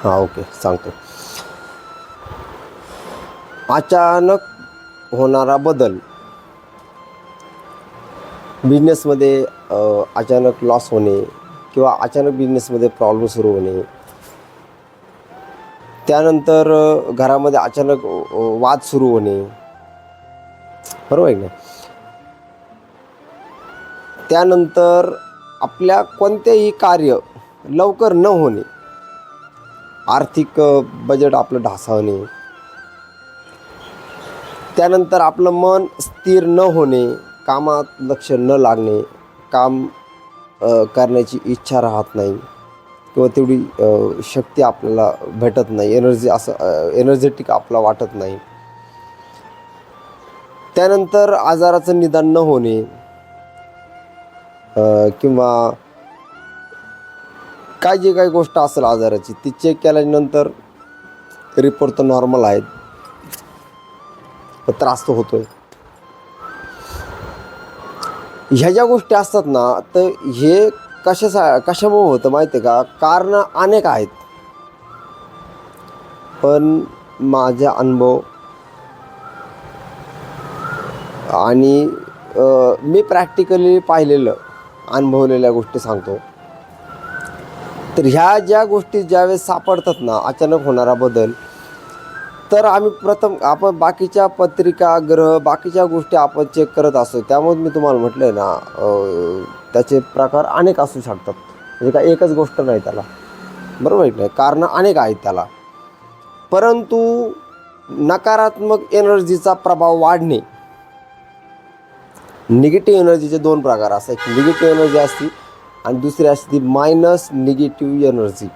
हां, ओके, सांगतो. अचानक होणारा बदल बिझनेसमध्ये, अचानक लॉस होणे किंवा अचानक बिझनेसमध्ये प्रॉब्लेम सुरू होणे, त्यानंतर घरामध्ये अचानक वाद सुरू होणे, बरोबर आहे की नाही? त्यानंतर आपल्या कोणतेही कार्य लवकर न होणे, आर्थिक बजेट आपलं ढासळणे, त्यानंतर आपलं मन स्थिर न होणे, कामात लक्ष न लागणे, काम करण्याची इच्छा राहत नाही किंवा तेवढी शक्ती आपल्याला भेटत नाही, एनर्जेटिक आपला वाटत नाही. त्यानंतर आजाराचं निदान न होणे, किंवा काय जे काही गोष्ट असेल आजाराची ती चेक केल्यानंतर रिपोर्ट तर नॉर्मल आहेत, पण त्रास तर होतोय. ह्या ज्या गोष्टी असतात ना, तर हे कशामुळे होतं माहिती आहे का? कारणं अनेक आहेत, पण माझा अनुभव आणि मी प्रॅक्टिकली पाहिलेलं, अनुभवलेल्या गोष्टी सांगतो. तर ह्या ज्या गोष्टी ज्यावेळेस सापडतात ना, अचानक होणारा बदल, तर आपण बाकीच्या पत्रिका, ग्रह, बाकीच्या गोष्टी आपण चेक करत असतो. त्यामुळे मी तुम्हाला म्हटलं आहे ना, त्याचे प्रकार अनेक असू शकतात, म्हणजे काय एकच गोष्ट नाही त्याला, बरोबर आहे की नाही? कारणं अनेक आहेत त्याला. परंतु नकारात्मक एनर्जीचा प्रभाव वाढणे, निगेटिव्ह एनर्जीचे दोन प्रकार असतात. एक निगेटिव्ह एनर्जी असते आणि दुसरी असते मायनस निगेटिव्ह एनर्जी.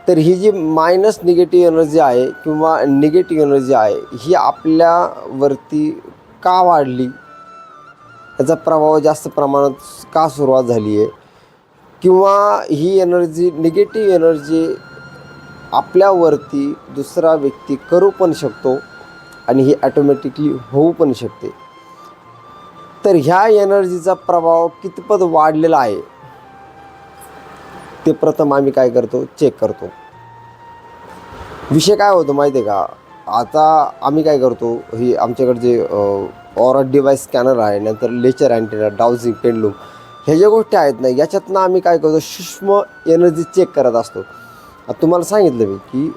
तर ही जी मायनस निगेटिव्ह एनर्जी आहे किंवा निगेटिव्ह एनर्जी आहे, ही आपल्यावरती का वाढली, त्याचा प्रभाव जास्त प्रमाणात का सुरुवात झाली आहे, किंवा ही एनर्जी, निगेटिव्ह एनर्जी आपल्यावरती दुसरा व्यक्ती करू पण शकतो आणि ही ॲटोमॅटिकली होऊ पण शकते. तर ह्या एनर्जीचा प्रभाव कितपत वाढलेला आहे ते प्रथम आम्ही काय करतो, चेक करतो. विषय काय होतो माहिती आहे का? आता आम्ही काय करतो, ही आमच्याकडे जे ऑरा डिवाइस स्कॅनर आहे, नंतर लेचर अँटेना, डाउजिंग, पेंडलूम, ह्या ज्या गोष्टी आहेत ना, याच्यातनं आम्ही काय करतो, सूक्ष्म एनर्जी चेक करत असतो. आता तुम्हाला सांगितलं मी की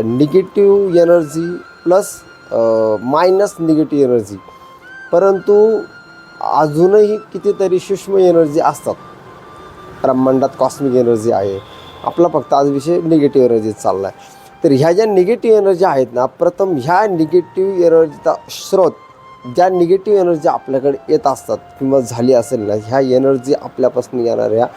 negative energy plus minus negative energy, परंतु अजूनही कितीतरी सूक्ष्म एनर्जी असतात ब्रह्मांडात. कॉस्मिक एनर्जी आहे. आपला फक्त आज विषय निगेटिव्ह एनर्जी चालला आहे. तर ह्या ज्या निगेटिव्ह एनर्जी आहेत ना, प्रथम ह्या निगेटिव्ह एनर्जीचा स्रोत, ज्या निगेटिव्ह एनर्जी आपल्याकडे येत असतात किंवा झाली असेल ना, ह्या एनर्जी आपल्यापासून येणाऱ्या